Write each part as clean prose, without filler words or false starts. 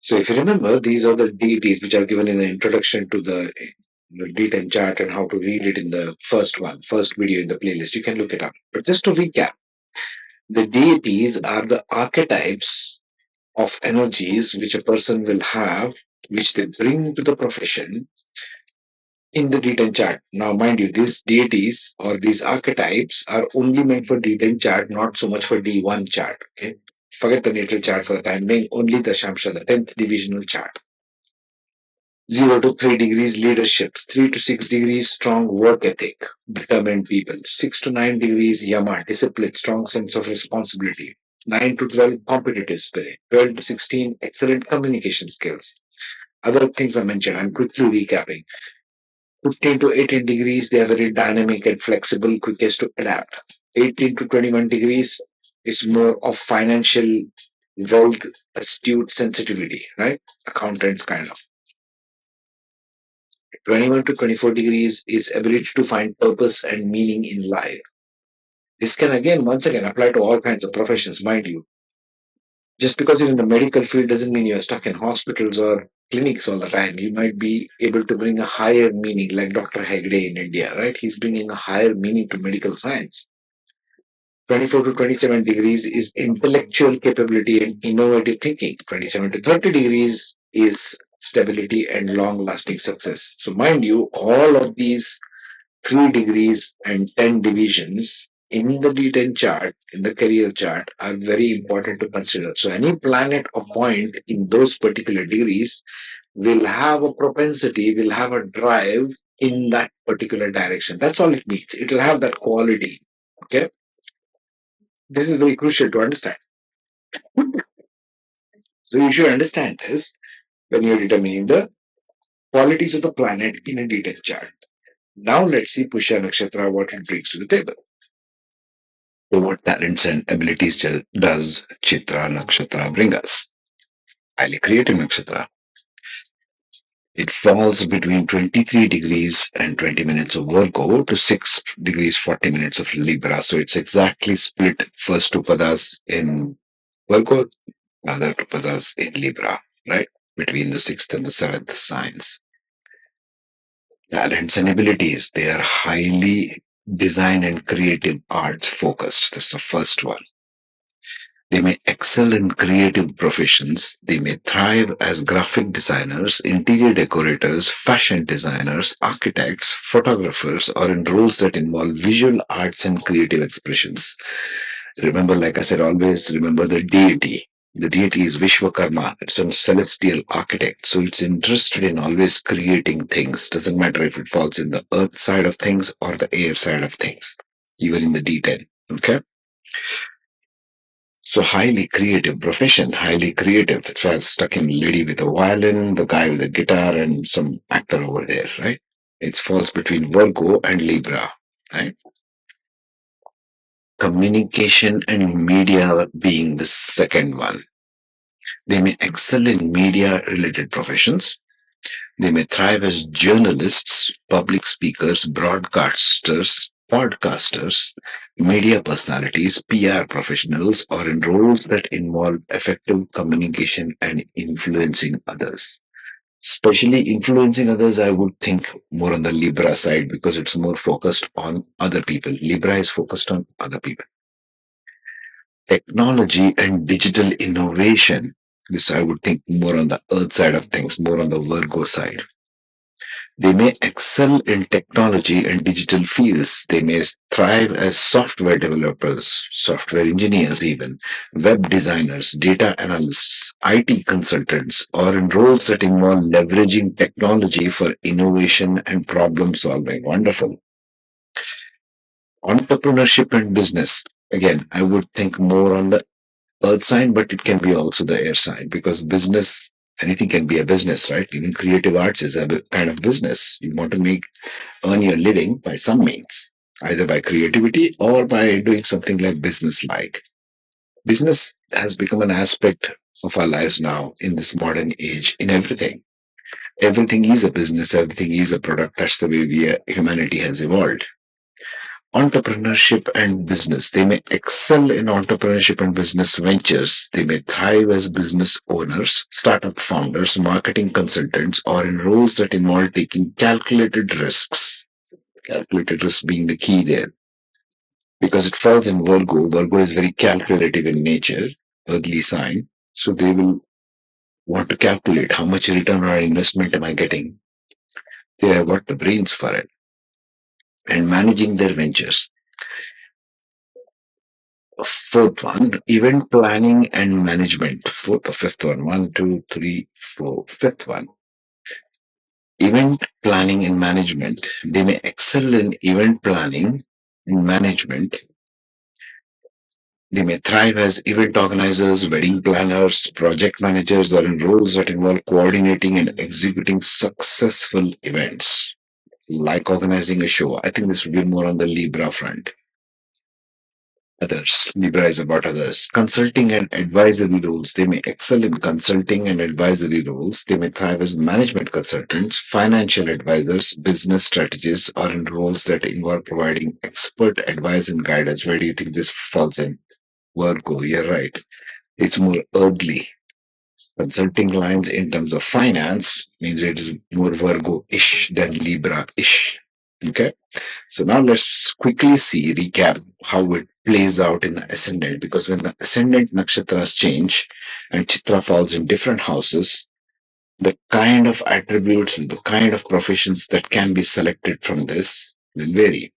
So if you remember, these are the deities which are given in the introduction to the D10 chart and how to read it in the first video in the playlist. You can look it up. But just to recap, the deities are the archetypes of energies which a person will have, which they bring to the profession in the D10 chart. Now, mind you, these deities or these archetypes are only meant for D10 chart, not so much for D1 chart. Okay, forget the natal chart for the time being. Only the Dashamsha, the 10th divisional chart. 0 to 3 degrees leadership, 3 to 6 degrees strong work ethic, determined people, 6 to 9 degrees Yama, discipline, strong sense of responsibility, 9 to 12 competitive spirit, 12 to 16 excellent communication skills. Other things are mentioned. I'm quickly recapping. 15 to 18 degrees, they are very dynamic and flexible, quickest to adapt. 18 to 21 degrees, it's more of financial wealth, astute sensitivity, right? Accountants kind of. 21 to 24 degrees is ability to find purpose and meaning in life. This can once again apply to all kinds of professions, mind you. Just because you're in the medical field doesn't mean you're stuck in hospitals or clinics all the time. You might be able to bring a higher meaning, like Dr. Hegde in India, right? He's bringing a higher meaning to medical science. 24 to 27 degrees is intellectual capability and innovative thinking. 27 to 30 degrees is stability and long lasting success. So, mind you, all of these 3 degrees and 10 divisions in the D10 chart, in the career chart, are very important to consider. So, any planet or point in those particular degrees will have a propensity, will have a drive in that particular direction. That's all it means. It will have that quality. Okay. This is very crucial to understand. So, you should understand this when you're determining the qualities of the planet in a D10 chart. Now, let's see Pushya Nakshatra, what it brings to the table. So what talents and abilities does Chitra Nakshatra bring us? Highly creative Nakshatra. It falls between 23 degrees and 20 minutes of Virgo to 6 degrees 40 minutes of Libra. So it's exactly split, first two padas in Virgo, other two padas in Libra, right? Between the 6th and the 7th signs. Talents and abilities, they are highly design and creative arts focused. That's the first one. They may excel in creative professions. They may thrive as graphic designers, interior decorators, fashion designers, architects, photographers, or in roles that involve visual arts and creative expressions. Remember, like I said, always remember the deity. The deity is Vishwakarma. It's a celestial architect. So it's interested in always creating things. Doesn't matter if it falls in the earth side of things or the air side of things, even in the D10. Okay. So highly creative profession, highly creative. That's why I've stuck in lady with a violin, the guy with a guitar, and some actor over there, right? It falls between Virgo and Libra, right? Communication and media being the second one. They may excel in media related professions. They may thrive as journalists, public speakers, broadcasters, podcasters, media personalities, PR professionals, or in roles that involve effective communication and influencing others. Especially influencing others, I would think more on the Libra side because it's more focused on other people. Libra is focused on other people. Technology and digital innovation. This I would think more on the earth side of things, more on the Virgo side. They may excel in technology and digital fields. They may thrive as software developers, software engineers even, web designers, data analysts, IT consultants, or in roles that involve leveraging technology for innovation and problem solving. Wonderful. Entrepreneurship and business. Again, I would think more on the earth sign, but it can be also the air sign because business, anything can be a business, right? Even creative arts is a kind of business. You want to earn your living by some means, either by creativity or by doing something like business like. Business has become an aspect of our lives now in this modern age in everything. Everything is a business, everything is a product. That's the way humanity has evolved. Entrepreneurship and business. They may excel in entrepreneurship and business ventures. They may thrive as business owners, startup founders, marketing consultants, or in roles that involve taking calculated risks. Calculated risks being the key there. Because it falls in Virgo. Virgo is very calculative in nature, earthly sign. So they will want to calculate how much return on investment am I getting. They have got the brains for it and managing their ventures. Fourth one, event planning and management. Fourth or fifth one. One, two, three, four. Fifth one, event planning and management. They may excel in event planning and management. They may thrive as event organizers, wedding planners, project managers, or in roles that involve coordinating and executing successful events, like organizing a show. I think this would be more on the Libra front. Others. Libra is about others. Consulting and advisory roles. They may excel in consulting and advisory roles. They may thrive as management consultants, financial advisors, business strategists, or in roles that involve providing expert advice and guidance. Where do you think this falls in? Virgo, you're right. It's more earthly. Consulting lines in terms of finance means it is more Virgo-ish than Libra-ish. Okay. So now let's quickly recap how it plays out in the ascendant, because when the ascendant nakshatras change and Chitra falls in different houses, the kind of attributes and the kind of professions that can be selected from this will vary.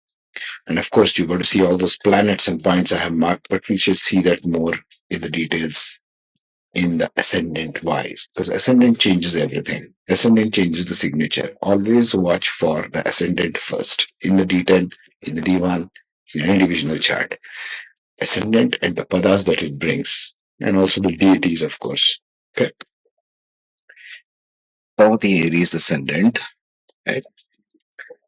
And of course, you've got to see all those planets and points I have marked, but we should see that more in the details in the ascendant wise, because ascendant changes everything. Ascendant changes the signature. Always watch for the ascendant first in the D10, in the D1, in any divisional chart. Ascendant and the padas that it brings, and also the deities, of course. Okay. For the Aries ascendant, right?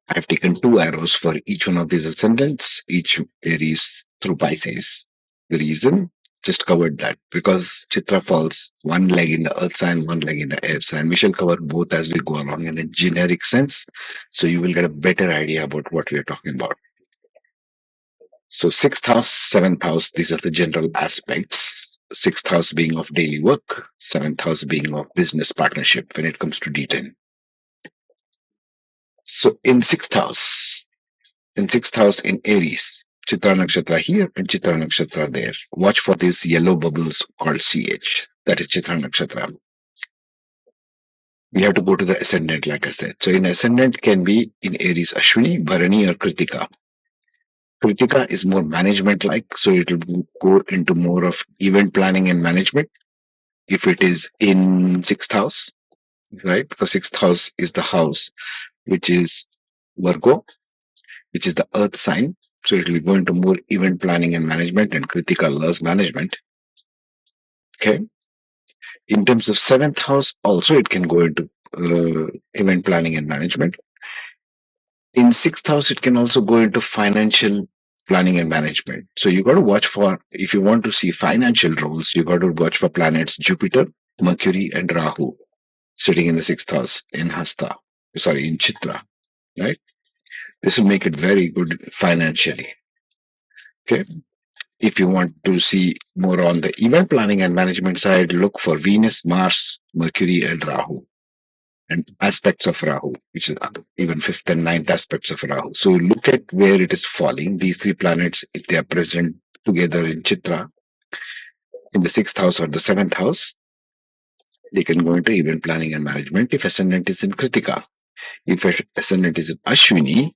I've taken two arrows for each one of these ascendants, each Aries through Pisces. The reason, just covered that, because Chitra falls one leg in the earth sign, one leg in the air sign. We shall cover both as we go along in a generic sense, so you will get a better idea about what we are talking about. So sixth house, seventh house, these are the general aspects. Sixth house being of daily work, seventh house being of business partnership when it comes to D10. So in sixth house in Aries, Chitra Nakshatra here and Chitra Nakshatra there. Watch for these yellow bubbles called CH. That is Chitra Nakshatra. We have to go to the ascendant, like I said. So in ascendant can be in Aries Ashwini, Bharani, or Kritika. Kritika is more management-like, so it will go into more of event planning and management if it is in sixth house, right? Because sixth house is the house which is Virgo, which is the earth sign. So it will go into more event planning and management, and Kritika loves management. Okay. In terms of seventh house, also it can go into event planning and management. In sixth house, it can also go into financial planning and management. So you got to watch for, if you want to see financial roles, you got to watch for planets Jupiter, Mercury, and Rahu sitting in the sixth house in in Chitra, right? This will make it very good financially. Okay. If you want to see more on the event planning and management side, look for Venus, Mars, Mercury, and Rahu, and aspects of Rahu, which is even fifth and ninth aspects of Rahu. So look at where it is falling. These three planets, if they are present together in Chitra, in the sixth house or the seventh house, they can go into event planning and management if ascendant is in Kritika. If ascendant is in Ashwini,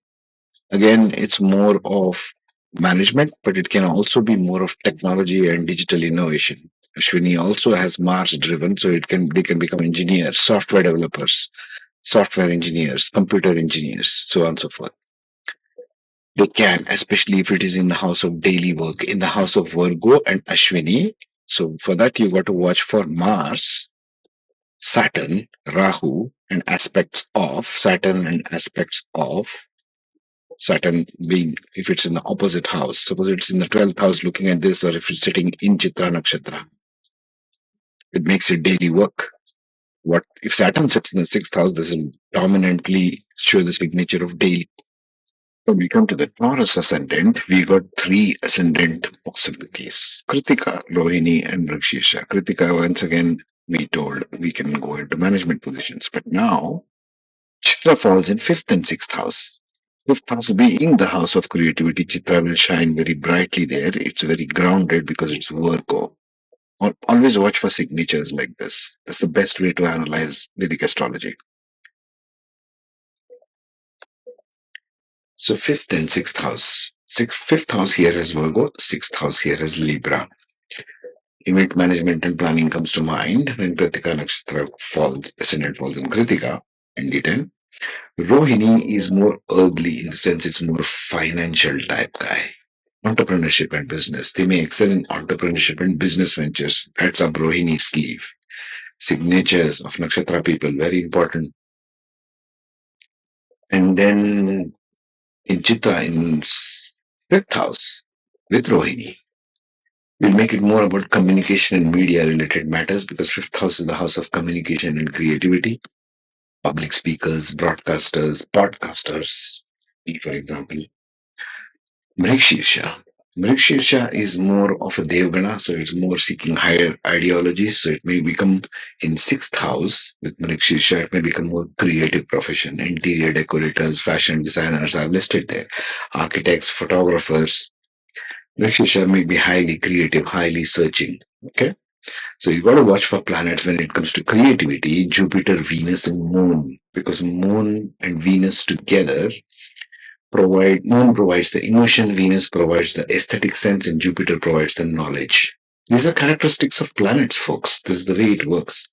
again, it's more of management, but it can also be more of technology and digital innovation. Ashwini also has Mars driven, so they can become engineers, software developers, software engineers, computer engineers, so on and so forth. They can, especially if it is in the house of daily work, in the house of Virgo and Ashwini. So for that, you got to watch for Mars, Saturn, Rahu, and aspects of Saturn and aspects of Saturn being, if it's in the opposite house, suppose it's in the 12th house looking at this, or if it's sitting in Chitra Nakshatra, it makes it daily work. What if Saturn sits in the 6th house? This will dominantly show the signature of daily. When we come to the Taurus ascendant, we got three ascendant possibilities: Kritika, Rohini, and Rakshisa. Kritika, once again, we told we can go into management positions, but now Chitra falls in fifth and sixth house. Fifth house being the house of creativity, Chitra will shine very brightly there. It's very grounded because it's Virgo. Always watch for signatures like this. That's the best way to analyze Vedic astrology. So fifth and sixth house. Fifth house here is Virgo, sixth house here is Libra. Event management and planning comes to mind when Kritika Nakshatra falls, ascendant falls in Kritika in D10. Rohini is more earthly in the sense it's more financial type guy. Entrepreneurship and business. They may excel in entrepreneurship and business ventures. That's up Rohini's sleeve. Signatures of Nakshatra people, very important. And then in Chitra, in fifth house with Rohini, we'll make it more about communication and media related matters because fifth house is the house of communication and creativity. Public speakers, broadcasters, podcasters, me, for example. Mrikshirsha. Mrikshirsha is more of a Devgana, so it's more seeking higher ideologies. So it may become in sixth house with Mrikshirsha, it may become more creative profession. Interior decorators, fashion designers are listed there. Architects, photographers. Mrikshirsha may be highly creative, highly searching. Okay. So you got to watch for planets when it comes to creativity, Jupiter, Venus, and Moon, because Moon and Venus together Moon provides the emotion, Venus provides the aesthetic sense, and Jupiter provides the knowledge. These are characteristics of planets, folks. This is the way it works.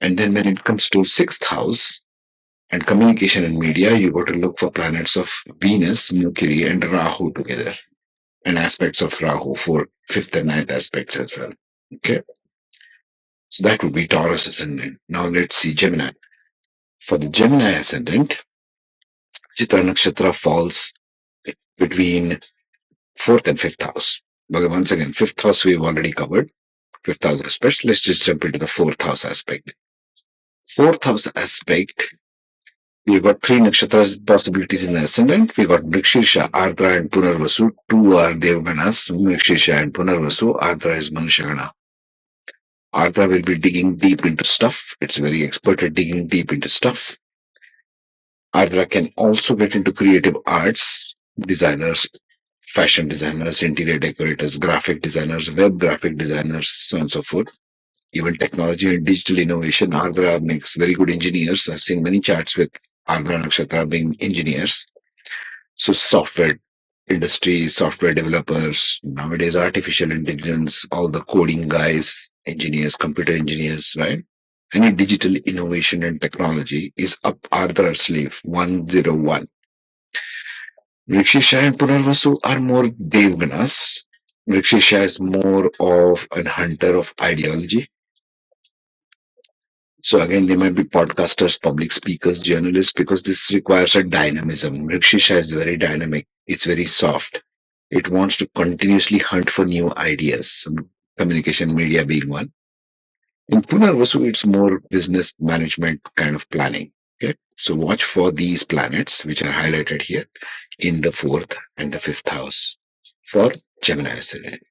And then when it comes to sixth house and communication and media, you got to look for planets of Venus, Mercury, and Rahu together, and aspects of Rahu for fifth and ninth aspects as well. Okay. So that would be Taurus ascendant. Now let's see Gemini. For the Gemini ascendant, Chitra Nakshatra falls between fourth and fifth house. But once again, fifth house we've already covered. Fifth house aspect. Let's just jump into the fourth house aspect. Fourth house aspect, we've got three nakshatras possibilities in the ascendant. We've got Vrikshirsha, Ardra, and Punarvasu. Two are Devganas, Vrikshirsha and Punarvasu. Ardra is Manushagana. Ardra will be digging deep into stuff. It's very expert at digging deep into stuff. Ardra can also get into creative arts, designers, fashion designers, interior decorators, graphic designers, web graphic designers, so on and so forth. Even technology and digital innovation. Ardra makes very good engineers. I've seen many charts with Ardra Nakshatra being engineers. So software industry, software developers, nowadays artificial intelligence, all the coding guys, engineers, computer engineers, right? Any digital innovation and technology is up Ardra's sleeve, 101. Vrikshisha and Punarvasu are more Devganas. Vrikshisha is more of a hunter of ideology. So again, they might be podcasters, public speakers, journalists, because this requires a dynamism. Vrikshisha is very dynamic. It's very soft. It wants to continuously hunt for new ideas. Communication media being one. In Punarvasu, it's more business management kind of planning. Okay. So watch for these planets, which are highlighted here in the fourth and the fifth house for Gemini ascendant.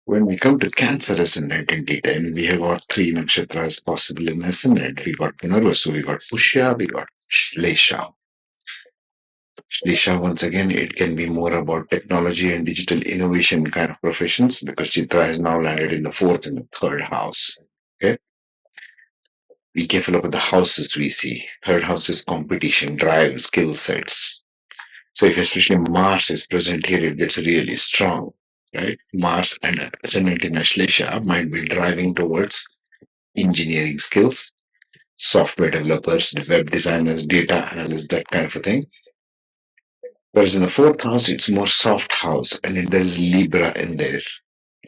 When we come to Cancer ascendant in D10, we have got three nakshatras possible in ascendant. We got Punarvasu, we got Pushya, we got Shlesha. Shlesha, once again, it can be more about technology and digital innovation kind of professions because Chitra has now landed in the fourth and the third house. Okay. Be careful about the houses we see. Third house is competition, drive, skill sets. So if especially Mars is present here, it gets really strong, right? Mars and ascendant in Ashlesha might be driving towards engineering skills, software developers, web designers, data analysts, that kind of a thing. Whereas in the fourth house, it's more soft house and there is Libra in there.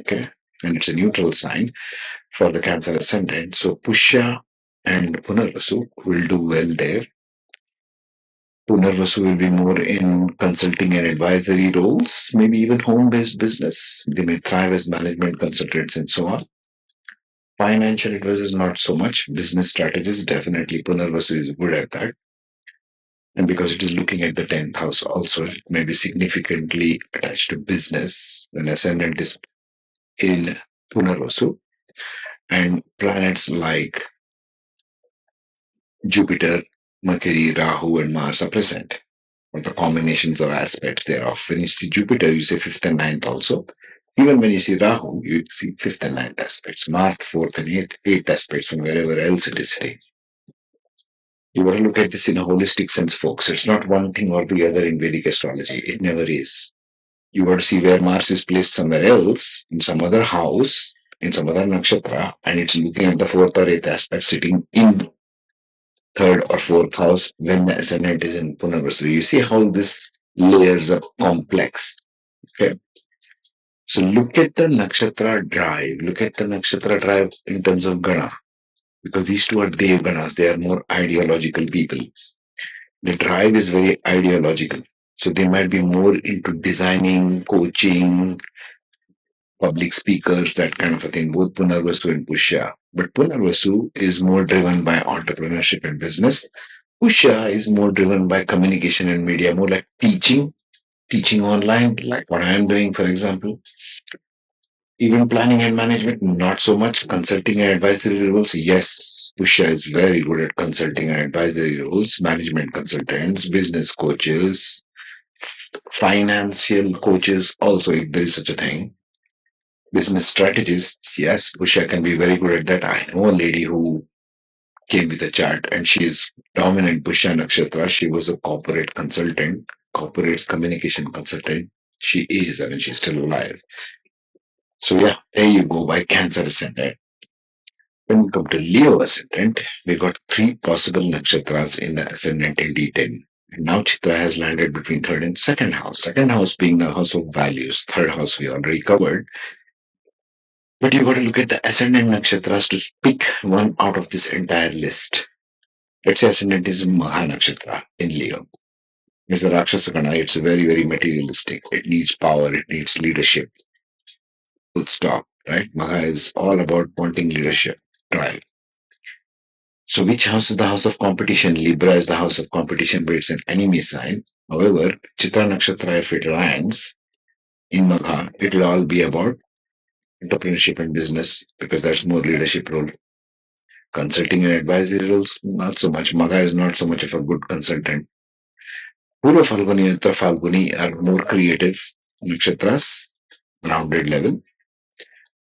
Okay. And it's a neutral sign for the Cancer ascendant. So Pushya and Punarvasu will do well there. Punarvasu will be more in consulting and advisory roles, maybe even home based business. They may thrive as management consultants and so on. Financial advisors, not so much. Business strategists, definitely Punarvasu is good at that. And because it is looking at the 10th house, also, it may be significantly attached to business. When ascendant is in Punarvasu, and planets like Jupiter, Mercury, Rahu, and Mars are present, or the combinations or aspects thereof. When you see Jupiter, you say fifth and ninth also. Even when you see Rahu, you see fifth and ninth aspects, Mars, fourth and eighth aspects from wherever else it is sitting. You got to look at this in a holistic sense, folks. It's not one thing or the other in Vedic astrology. It never is. You got to see where Mars is placed somewhere else, in some other house, in some other nakshatra, and it's looking at the fourth or eighth aspect sitting in third or fourth house when the ascendant is in Punarvasu. You see how this layers up complex. Okay. So look at the nakshatra drive. Look at the nakshatra drive in terms of Gana. Because these two are Dev Ganas. They are more ideological people. The drive is very ideological. So they might be more into designing, coaching, public speakers, that kind of a thing, both Punarvasu and Pushya. But Punarvasu is more driven by entrepreneurship and business. Pushya is more driven by communication and media, more like teaching online, like what I am doing, for example. Even planning and management, not so much. Consulting and advisory roles, yes. Pushya is very good at consulting and advisory roles, management consultants, business coaches, financial coaches, also, if there is such a thing. Business strategists, yes, Pushya can be very good at that. I know a lady who came with a chart and she is dominant Pushya Nakshatra. She was a corporate consultant, corporate communication consultant. She is, I mean, she's still alive. So yeah, there you go by Cancer Ascendant. When we come to Leo Ascendant, we got three possible nakshatras in the Ascendant in D10. And now Chitra has landed between third and second house. Second house being the house of values. Third house we already covered. But you got to look at the Ascendant nakshatras to pick one out of this entire list. Let's say Ascendant is Maha Nakshatra in Leo. It's a Rakshasa Gana. It's very, very materialistic. It needs power. It needs leadership. Full stop. Right? Maha is all about wanting leadership. Drive. So which house is the house of competition? Libra is the house of competition, but it's an enemy sign. However, Chitra Nakshatra, if it lands in Magha, it'll all be about entrepreneurship and business because that's more leadership role. Consulting and advisory roles, not so much. Magha is not so much of a good consultant. Pura Falguni and Uttara Falguni are more creative nakshatras, grounded level,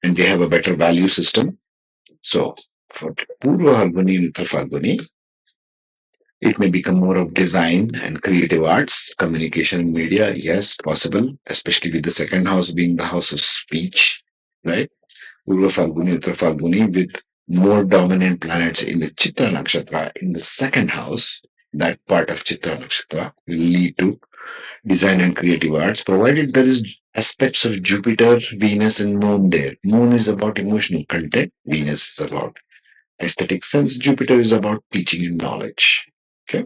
and they have a better value system. So for Purva Falguni and Uttara Falguni, it may become more of design and creative arts, communication and media. Yes, possible, especially with the second house being the house of speech, right? Purva Falguni, Uttara Falguni with more dominant planets in the Chitra Nakshatra in the second house. That part of Chitra Nakshatra will lead to design and creative arts, provided there is aspects of Jupiter, Venus, and Moon there. Moon is about emotional content. Venus is about aesthetic sense. Jupiter is about teaching and knowledge. Okay.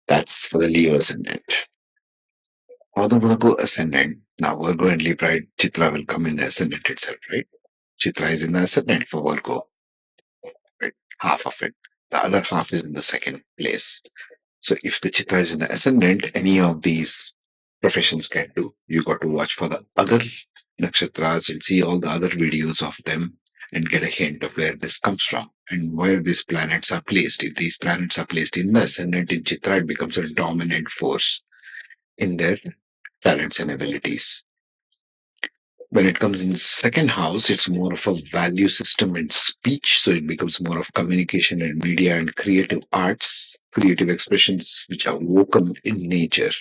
That's for the Leo ascendant. For the Virgo ascendant, now Virgo and Libra, Chitra will come in the ascendant itself, right? Chitra is in the ascendant for Virgo, right? Half of it. The other half is in the second place. So if the Chitra is in the ascendant, any of these professions can do. You got to watch for the other nakshatras and see all the other videos of them and get a hint of where this comes from and where these planets are placed. If these planets are placed in the ascendant in Chitra, it becomes a dominant force in their talents and abilities. When it comes in second house, it's more of a value system and speech. So it becomes more of communication and media and creative arts, creative expressions, which are vocal in nature.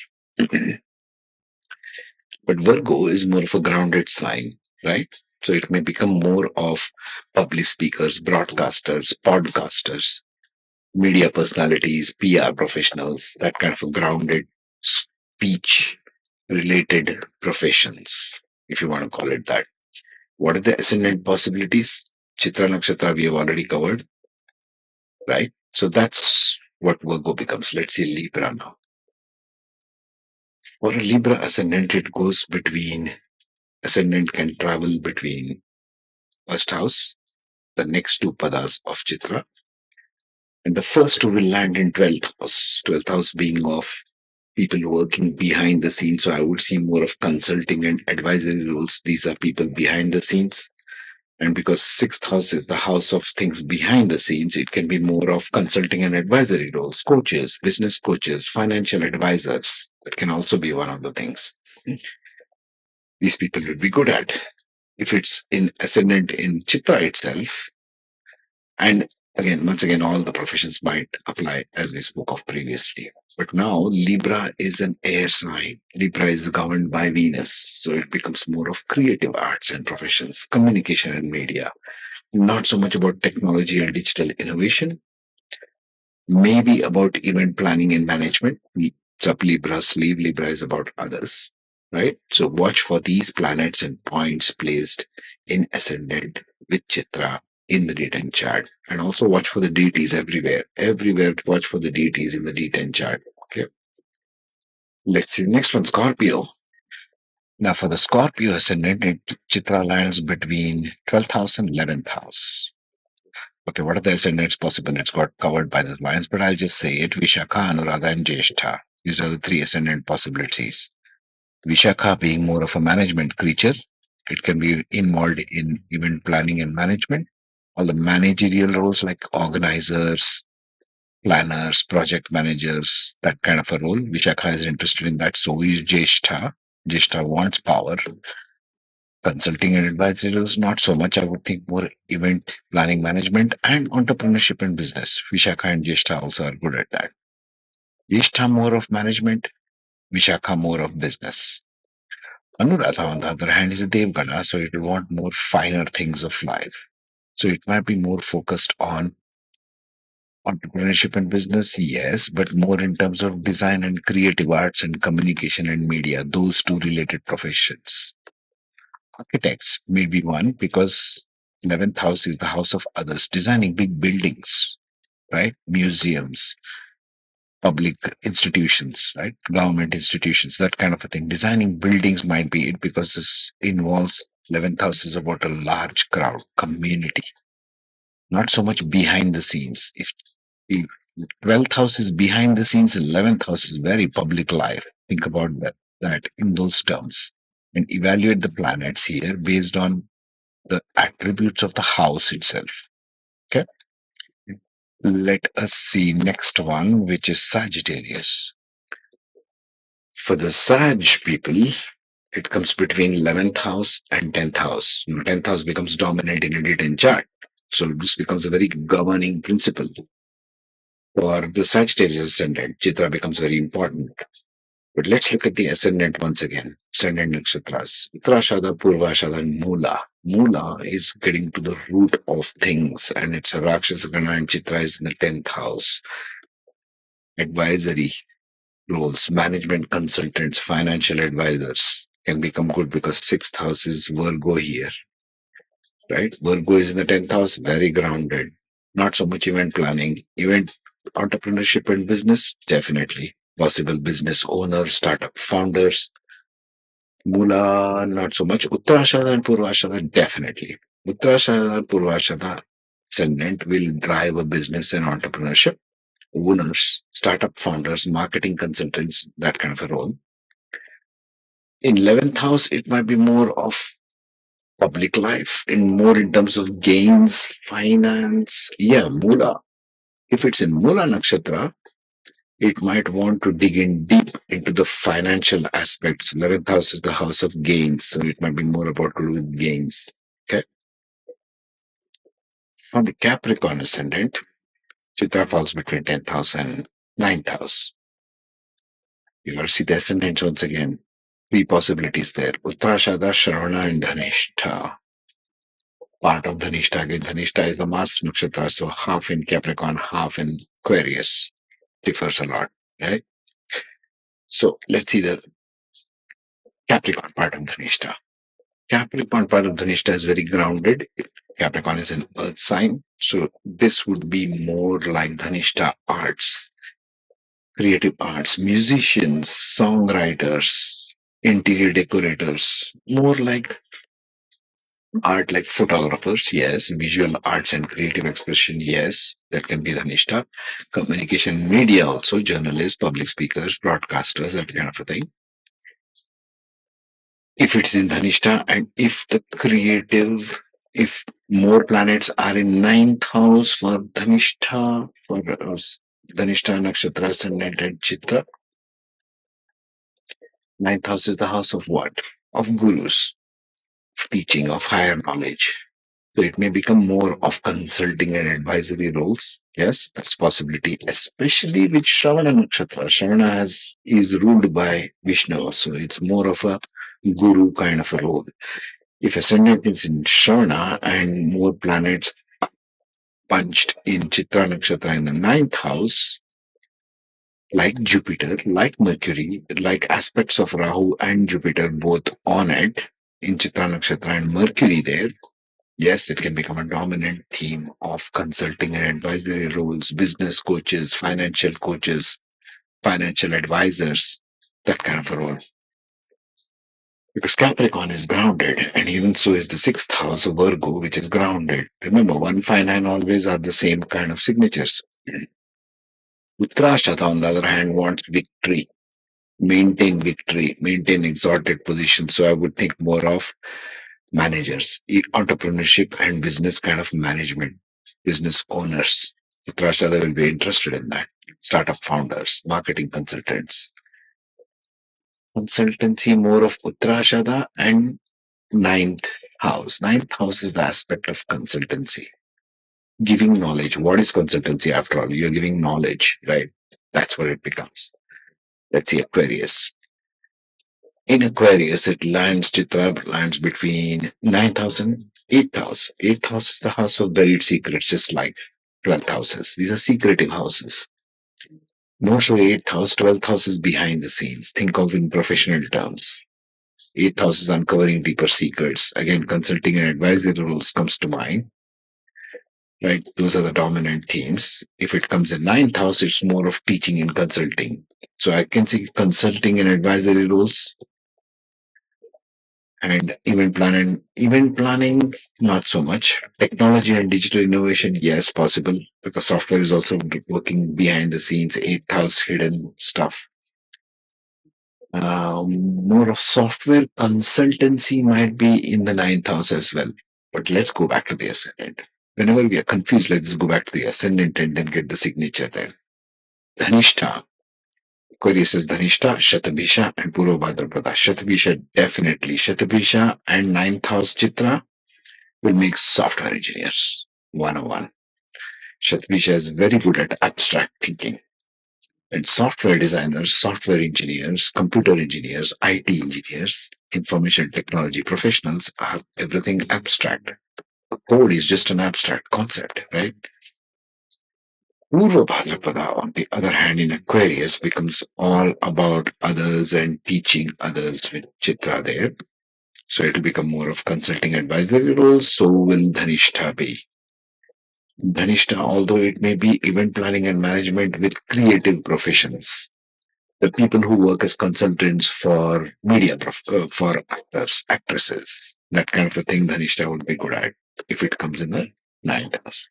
But Virgo is more of a grounded sign, right? So it may become more of public speakers, broadcasters, podcasters, media personalities, PR professionals, that kind of a grounded speech related professions, if you want to call it that. What are the ascendant possibilities? Chitra Nakshatra we have already covered, right? So that's what Virgo becomes. Let's see Libra now. For a Libra ascendant, it goes between, ascendant can travel between first house, the next two padas of Chitra, And the first two will land in 12th house. 12th house being of people working behind the scenes. So I would see more of consulting and advisory roles. These are people behind the scenes. And because sixth house is the house of things behind the scenes, it can be more of consulting and advisory roles, coaches, business coaches, financial advisors. That can also be one of the things these people would be good at. If it's in ascendant in Chitra itself, and again, once again, all the professions might apply as we spoke of previously. But now Libra is an air sign. Libra is governed by Venus. So it becomes more of creative arts and professions, communication and media. Not so much about technology and digital innovation, maybe about event planning and management. Sub Libra, sleeve Libra is about others, right? So watch for these planets and points placed in ascendant with Chitra in the D10 chart. And also watch for the deities everywhere. Everywhere, watch for the deities in the D10 chart. Okay. Let's see. Next one, Scorpio. Now, for the Scorpio ascendant, Chitra lands between 12th house and 11th house. Okay, what are the ascendants possible? It's got covered by the lines, but I'll just say it Vishakha, Anuradha, and Jyeshtha. These are the three ascendant possibilities. Vishakha being more of a management creature, it can be involved in event planning and management. All the managerial roles like organizers, planners, project managers, that kind of a role. Vishakha is interested in that. So is Jyeshtha. Jyeshtha wants power. Consulting and advisory roles, not so much. I would think more event planning management and entrepreneurship and business. Vishakha and Jyeshtha also are good at that. Jyeshtha more of management, Vishakha more of business. Anuradha, on the other hand, is a Devgana, so it will want more finer things of life. So it might be more focused on entrepreneurship and business, yes, but more in terms of design and creative arts and communication and media, those two related professions. Architects may be one because 11th house is the house of others, designing big buildings, right? Museums, public institutions, right? Government institutions, that kind of a thing. Designing buildings might be it because this involves 11th house is about a large crowd, community, not so much behind the scenes. If the 12th house is behind the scenes, 11th house is very public life. Think about that in those terms and evaluate the planets here based on the attributes of the house itself. Okay. Let us see next one, which is Sagittarius. For the Sag people, it comes between 11th house and 10th house. 10th house becomes dominant in a D10 chart. So this becomes a very governing principle. For the Sagittarius ascendant, Chitra becomes very important. But let's look at the ascendant once again. Ascendant nakshatras. Uttarashada, Purvashada, and Mula. Mula is getting to the root of things, and it's a Rakshasa Gana, and Chitra is in the 10th house. Advisory roles, management consultants, financial advisors can become good because 6th house is Virgo here, right? Virgo is in the 10th house, very grounded. Not so much event planning, event entrepreneurship and business, definitely. Possible business owners, startup founders, Mula, not so much. Uttarashada and Purvashada, definitely. Uttarashada and Purvashada ascendant will drive a business and entrepreneurship. Owners, startup founders, marketing consultants, that kind of a role. In 11th house, it might be more of public life and more in terms of gains, finance. Yeah, Mula. If it's in Mula Nakshatra, it might want to dig in deep into the financial aspects. 11th house is the house of gains, so it might be more about to do with gains. Okay. For the Capricorn ascendant, Chitra falls between 10th house and 9th house. You got to see the ascendants once again. Three possibilities there. Uttarashada, Shravana, and Dhanishta. Part of Dhanishta. Again, Dhanishta is the Mars Nakshatra, so half in Capricorn, half in Aquarius. Differs a lot, right? So let's see the Capricorn part of Dhanishta. Capricorn part of Dhanishta is very grounded. Capricorn is an earth sign. So this would be more like Dhanishta arts, creative arts, musicians, songwriters, interior decorators, more like Art like photographers, yes. Visual arts and creative expression, yes. That can be Dhanishta. Communication media also, journalists, public speakers, broadcasters, that kind of a thing. If it's in Dhanishta, and if the creative, if more planets are in ninth house for Dhanishta, for Dhanishta Nakshatra, Ascendant and Chitra, ninth house is the house of what? Of gurus, of teaching, of higher knowledge. So it may become more of consulting and advisory roles. Yes, that's possibility, especially with Shravana Nakshatra. Shravana is ruled by Vishnu, so it's more of a guru kind of a role. If ascendant is in Shravana and more planets punched in Chitra Nakshatra in the ninth house, like Jupiter, like Mercury, like aspects of Rahu and Jupiter both on it in Chitra Nakshatra and Mercury there, yes, it can become a dominant theme of consulting and advisory roles, business coaches, financial advisors, that kind of a role. Because Capricorn is grounded, and even so is the sixth house of Virgo, which is grounded. Remember, 1, 5, 9 always are the same kind of signatures. Uttarashada, on the other hand, wants victory, maintain exalted position. So I would think more of managers, entrepreneurship and business kind of management, business owners. Uttarashada will be interested in that. Startup founders, marketing consultants. Consultancy more of Uttarashada and ninth house. Ninth house is the aspect of consultancy. Giving knowledge. What is consultancy after all? You're giving knowledge, right? That's what it becomes. Let's see Aquarius. In Aquarius, it lands, Chitra lands between 9,000, 8,000. 8th house is the house of buried secrets, just like 12th houses. These are secretive houses. More so 8th house, 12th house is behind the scenes. Think of in professional terms. 8th house is uncovering deeper secrets. Again, consulting and advisory roles comes to mind. Right? Those are the dominant themes. If it comes in ninth house, it's more of teaching and consulting. So I can see consulting and advisory roles and event planning, not so much. Technology and digital innovation, yes, possible because software is also working behind the scenes, eighth house hidden stuff. More of software consultancy might be in the ninth house as well. But let's go back to the ascendant. Whenever we are confused, let's go back to the ascendant and then get the signature there. Dhanishta. Aquarius is Dhanishta, Shatabhisha, and Purva Bhadrapada. Shatabhisha, definitely. Shatabhisha and ninth house Chitra will make software engineers 101. Shatabhisha is very good at abstract thinking. And software designers, software engineers, computer engineers, IT engineers, information technology professionals are everything abstract. Code is just an abstract concept, right? Purva Bhadrapada, on the other hand, in Aquarius, becomes all about others and teaching others with Chitra there. So it will become more of consulting advisory roles. So will Dhanishta be. Dhanishta, although it may be event planning and management with creative professions, the people who work as consultants for for actors, actresses, that kind of a thing, Dhanishta would be good at if it comes in the ninth house.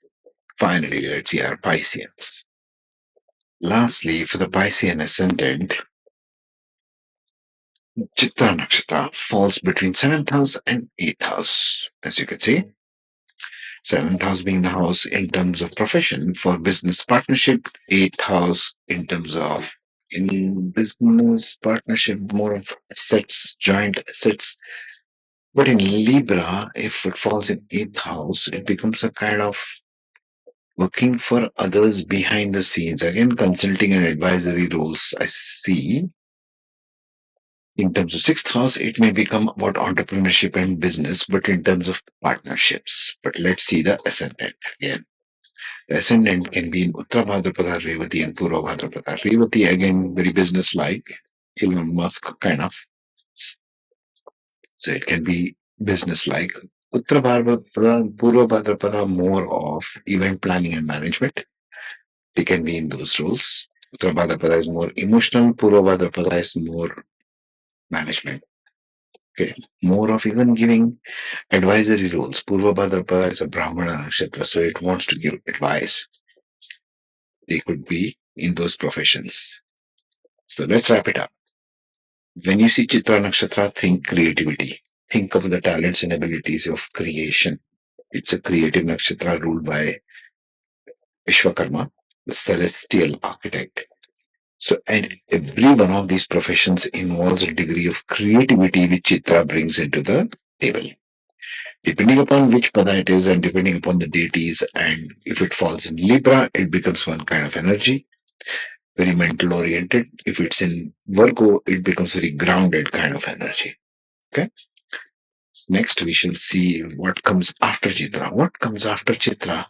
Finally, let's see our Pisceans. Lastly, for the Piscean ascendant, Chitra Nakshatra falls between 7th house and 8th house, as you can see. 7th house being the house in terms of profession for business partnership, 8th house in terms of in business partnership, more of assets, joint assets. But in Libra, if it falls in 8th house, it becomes a kind of working for others behind the scenes. Again, consulting and advisory roles I see. In terms of sixth house, it may become about entrepreneurship and business, but in terms of partnerships. But let's see the ascendant again. The ascendant can be in Uttara Bhadrapada, Revati, and Purva Bhadrapada. Revati, again, very business-like, Elon Musk kind of. So it can be business-like. Uttara Bhadrapada, Purva Bhadrapada, more of event planning and management. They can be in those roles. Uttara Bhadrapada is more emotional, Purva Bhadrapada is more management. Okay. More of even giving advisory roles. Purva Bhadrapada is a Brahmana nakshatra, so it wants to give advice. They could be in those professions. So let's wrap it up. When you see Chitra Nakshatra, think creativity. Think of the talents and abilities of creation. It's a creative nakshatra ruled by Vishwakarma, the celestial architect. So, and every one of these professions involves a degree of creativity which Chitra brings into the table. Depending upon which pada it is and depending upon the deities, and if it falls in Libra, it becomes one kind of energy, very mental oriented. If it's in Virgo, it becomes very grounded kind of energy. Okay. Next, we shall see what comes after Chitra. What comes after Chitra?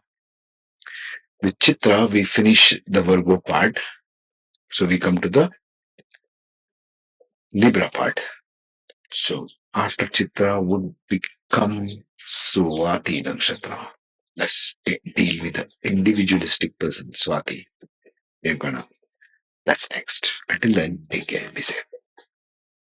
With Chitra, we finish the Virgo part. So we come to the Libra part. So after Chitra would become Swati Nakshatra. Let's deal with the individualistic person, Swati. Devgana. That's next. Until then, take care. Be safe.